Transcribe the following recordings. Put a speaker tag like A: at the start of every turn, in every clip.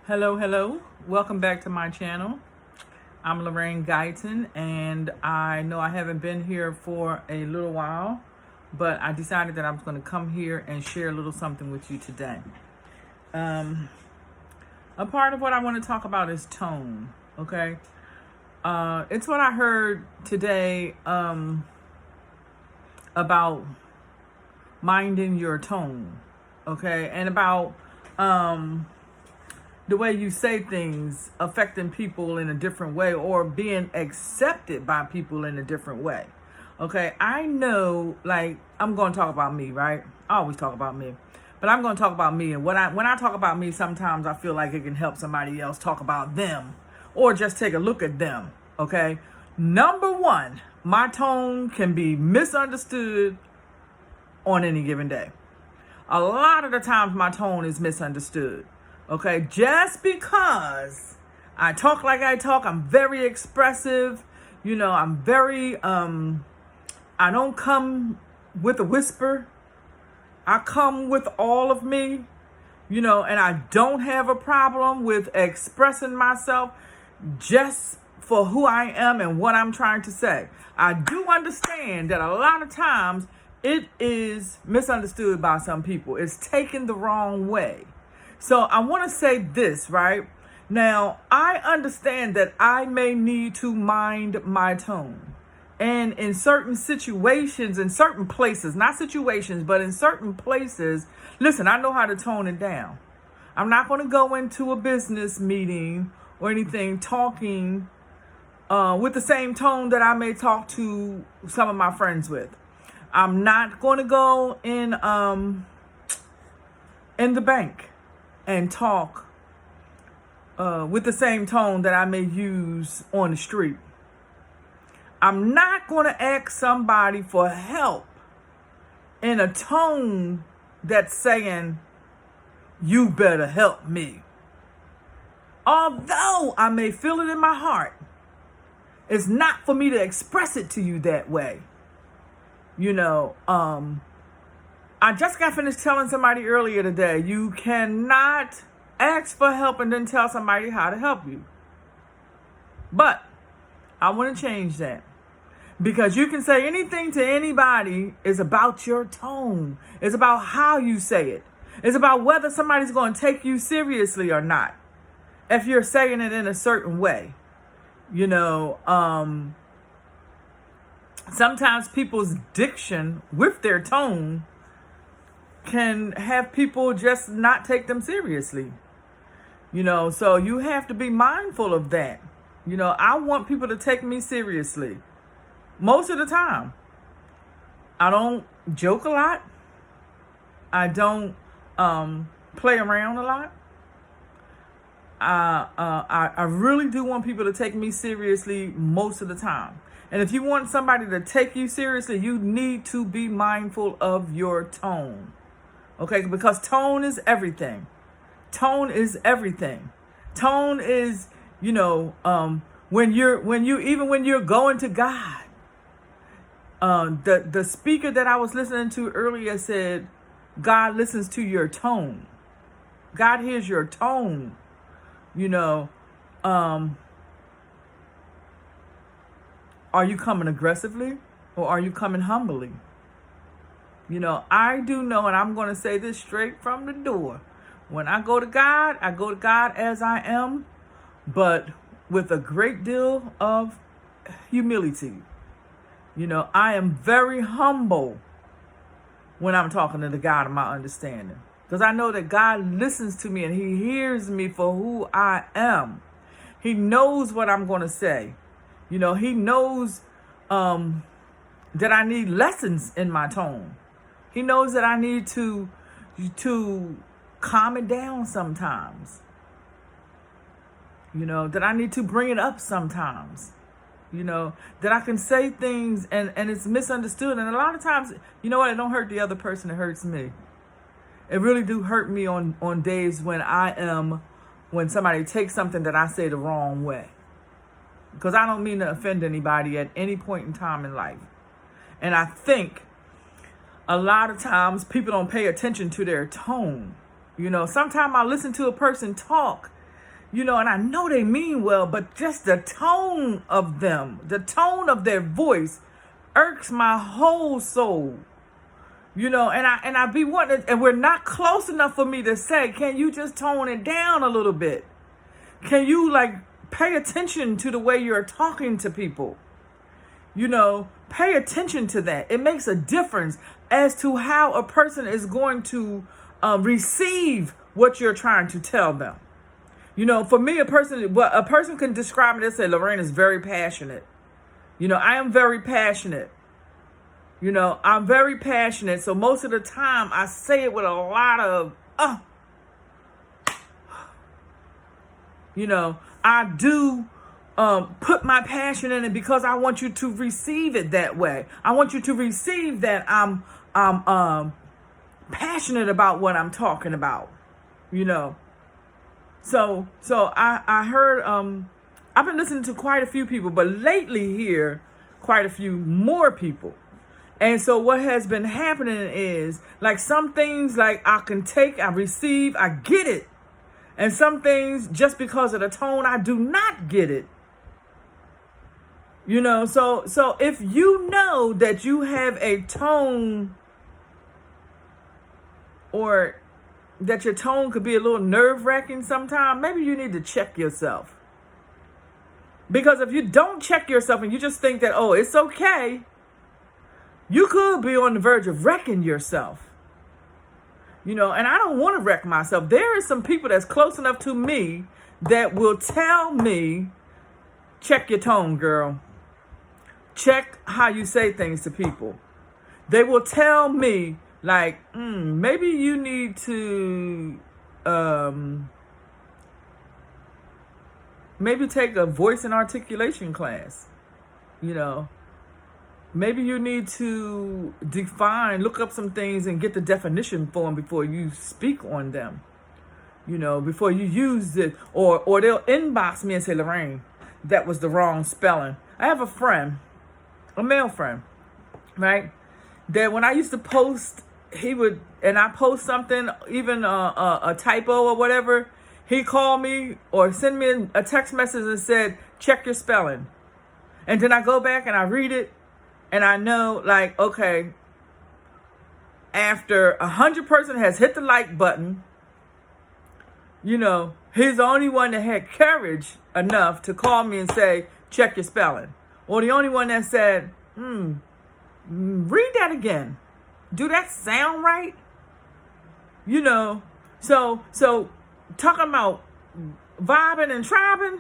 A: Hello. Welcome back to my channel. I'm Lorraine Guyton, and I know I haven't been here for a little while, but I decided that I was going to come here and share a little something with you today. A part of what I want to talk about is tone, okay? It's what I heard today about minding your tone, okay? And about the way you say things affecting people in a different way or being accepted by people in a different way. Okay, I know, like, I'm going to talk about me, right? I always talk about me, but I'm going to talk about me. And when I talk about me, sometimes I feel like it can help somebody else talk about them or just take a look at them. Okay, number one, my tone can be misunderstood on any given day. A lot of the times my tone is misunderstood. Okay, just because I talk like I talk, I'm very expressive. I'm very, I don't come with a whisper. I come with all of me, and I don't have a problem with expressing myself just for who I am and what I'm trying to say. I do understand that a lot of times it is misunderstood by some people. It's taken the wrong way. So I want to say this, right? Now, I understand that I may need to mind my tone. And in certain situations, in certain places, not situations, but in certain places, listen, I know how to tone it down. I'm not going to go into a business meeting or anything talking with the same tone that I may talk to some of my friends with. I'm not going to go in the bank and talk with the same tone that I may use on the street. I'm not going to ask somebody for help in a tone that's saying, you better help me. Although I may feel it in my heart, it's not for me to express it to you that way. I just got finished telling somebody earlier today, you cannot ask for help and then tell somebody how to help you. But I want to change that. Because you can say anything to anybody is about your tone. It's about how you say it. It's about whether somebody's going to take you seriously or not. If you're saying it in a certain way. Sometimes people's diction with their tone can have people just not take them seriously. So you have to be mindful of that. I want people to take me seriously. Most of the time. I don't joke a lot. I don't play around a lot. I really do want people to take me seriously most of the time. And if you want somebody to take you seriously, you need to be mindful of your tone. Okay, because tone is everything. Tone is everything. Tone is, when you're going to God. The speaker that I was listening to earlier said, God listens to your tone. God hears your tone. Are you coming aggressively or are you coming humbly? I do know, and I'm going to say this straight from the door. When I go to God as I am, but with a great deal of humility. I am very humble when I'm talking to the God of my understanding. Because I know that God listens to me and he hears me for who I am. He knows what I'm going to say. He knows that I need lessons in my tone. He knows that I need to calm it down sometimes. That I need to bring it up sometimes. That I can say things and it's misunderstood. And a lot of times, it don't hurt the other person, it hurts me. It really do hurt me on days when somebody takes something that I say the wrong way. Because I don't mean to offend anybody at any point in time in life. And I think a lot of times people don't pay attention to their tone. Sometimes I listen to a person talk And I know they mean well, but just the tone of them, the tone of their voice irks my whole soul. And I be wanting, and we're not close enough for me to say, can you just tone it down a little bit? Can you pay attention to the way you're talking to people? Pay attention to that. It makes a difference as to how a person is going to receive what you're trying to tell them. For me, a person can describe it and say, Lorraine is very passionate. I am very passionate. I'm very passionate. So most of the time I say it with a lot of, I do put my passion in it because I want you to receive it that way. I want you to receive that I'm passionate about what I'm talking about, So I heard, I've been listening to quite a few people, but lately here, quite a few more people. And so what has been happening is some things I can take, I receive, I get it. And some things, just because of the tone, I do not get it. So if you know that you have a tone, or that your tone could be a little nerve-wracking sometimes, maybe you need to check yourself. Because if you don't check yourself and you just think that, oh, it's okay, you could be on the verge of wrecking yourself. And I don't want to wreck myself. There is some people that's close enough to me that will tell me, check your tone, girl. Check how you say things to people. They will tell me, maybe you need to maybe take a voice and articulation class. Maybe you need to look up some things and get the definition for them before you speak on them. Before you use it. Or they'll inbox me and say, Lorraine, that was the wrong spelling. I have a friend, a male friend, right? That when I used to post, I post something, even a typo or whatever, he called me or send me a text message and said, check your spelling. And then I go back and I read it. And I know, okay, after 100% has hit the like button, he's the only one that had courage enough to call me and say, check your spelling. Or the only one that said, read that again. Do that sound right? So talking about vibing and tribing,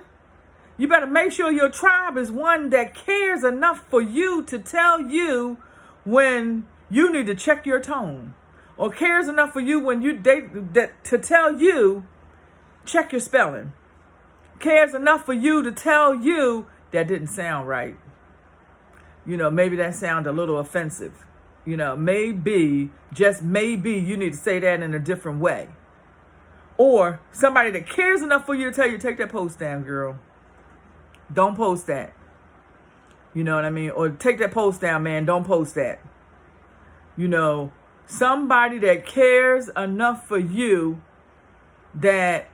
A: you better make sure your tribe is one that cares enough for you to tell you when you need to check your tone, or cares enough for you when to tell you check your spelling, cares enough for you to tell you that didn't sound right. Maybe that sounded a little offensive. Maybe, just maybe, you need to say that in a different way. Or somebody that cares enough for you to tell you, take that post down, girl. Don't post that. You know what I mean? Or take that post down, man. Don't post that. Somebody that cares enough for you that's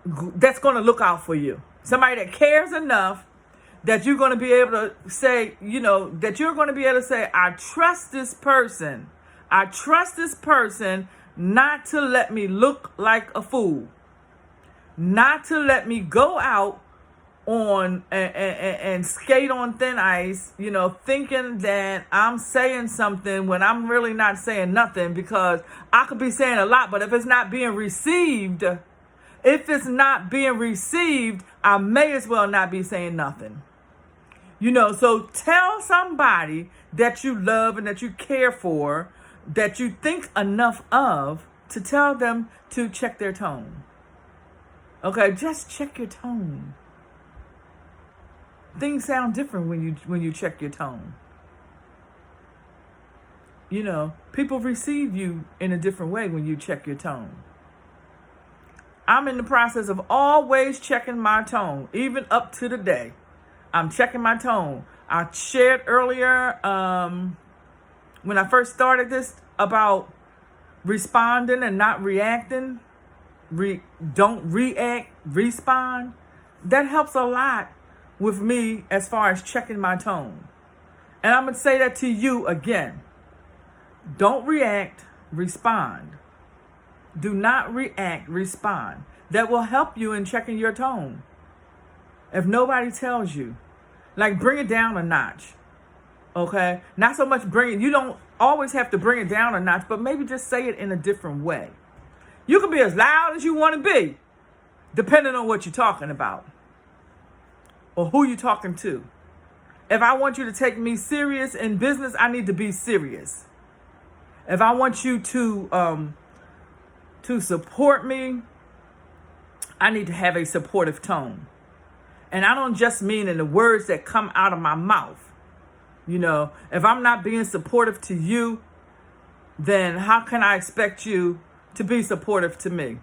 A: going to look out for you. Somebody that cares enough that you're going to be able to say, that you're going to be able to say, I trust this person. I trust this person not to let me look like a fool. Not to let me go out on and skate on thin ice, thinking that I'm saying something when I'm really not saying nothing, because I could be saying a lot, but if it's not being received, I may as well not be saying nothing. So tell somebody that you love and that you care for, that you think enough of, to tell them to check their tone. Okay, just check your tone. Things sound different when you check your tone. People receive you in a different way when you check your tone. I'm in the process of always checking my tone, even up to the day. I'm checking my tone. I shared earlier when I first started this about responding and not reacting. Don't react, respond, that helps a lot with me as far as checking my tone. And I'm going to say that to you again. Don't react, respond. Do not react, respond. That will help you in checking your tone. If nobody tells you, like, bring it down a notch. Okay? Not so much you don't always have to bring it down a notch, but maybe just say it in a different way. You can be as loud as you want to be, depending on what you're talking about or who you're talking to. If I want you to take me serious in business, I need to be serious. If I want you to support me, I need to have a supportive tone. And I don't just mean in the words that come out of my mouth. You know, if I'm not being supportive to you, then how can I expect you to be supportive to me?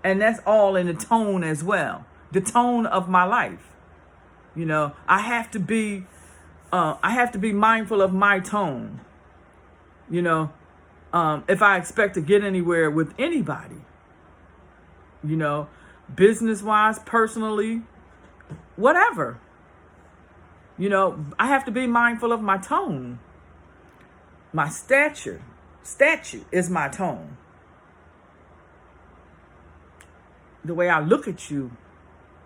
A: And that's all in the tone as well. The tone of my life. You know, I have to be mindful of my tone. You know, if I expect to get anywhere with anybody, you know, business-wise, personally, whatever. You know, I have to be mindful of my tone. My statue is my tone. The way I look at you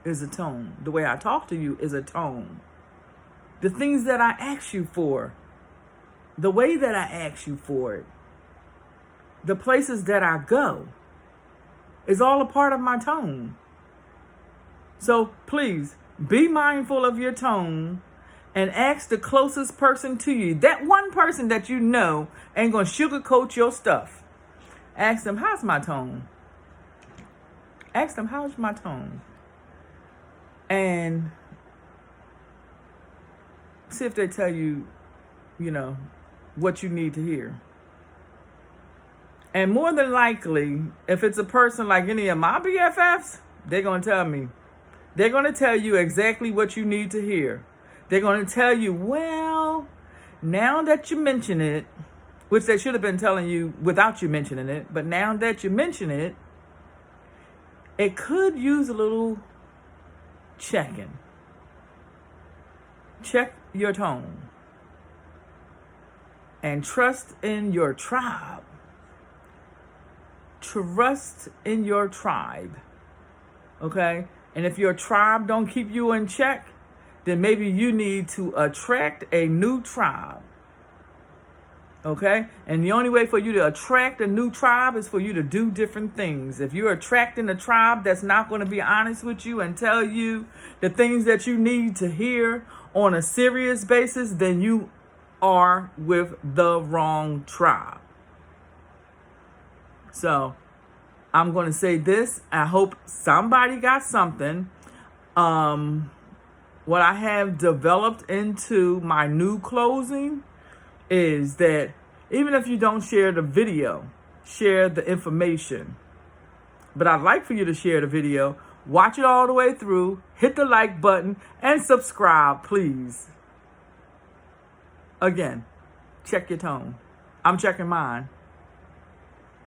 A: is a tone. The way I talk to you is a tone. The things that I ask you for, the way that I ask you for it, the places that I go, is all a part of my tone. So please be mindful of your tone and ask the closest person to you. That one person that you know ain't gonna sugarcoat your stuff. Ask them, how's my tone? Ask them, how's my tone? And see if they tell you, you know, what you need to hear. And more than likely, if it's a person like any of my BFFs, they're going to tell me. They're going to tell you exactly what you need to hear. They're going to tell you, well, now that you mention it, which they should have been telling you without you mentioning it, but now that you mention it, it could use a little checking. Check your tone. And trust in your tribe. Trust in your tribe. Okay? And if your tribe don't keep you in check, then maybe you need to attract a new tribe. Okay? And the only way for you to attract a new tribe is for you to do different things. If you're attracting a tribe that's not going to be honest with you and tell you the things that you need to hear on a serious basis, then you are with the wrong tribe. So I'm going to say this. I hope somebody got something. What I have developed into my new closing is that even if you don't share the video, share the information. But I'd like for you to share the video, watch it all the way through, hit the like button, and subscribe, please. Again, check your tone. I'm checking mine.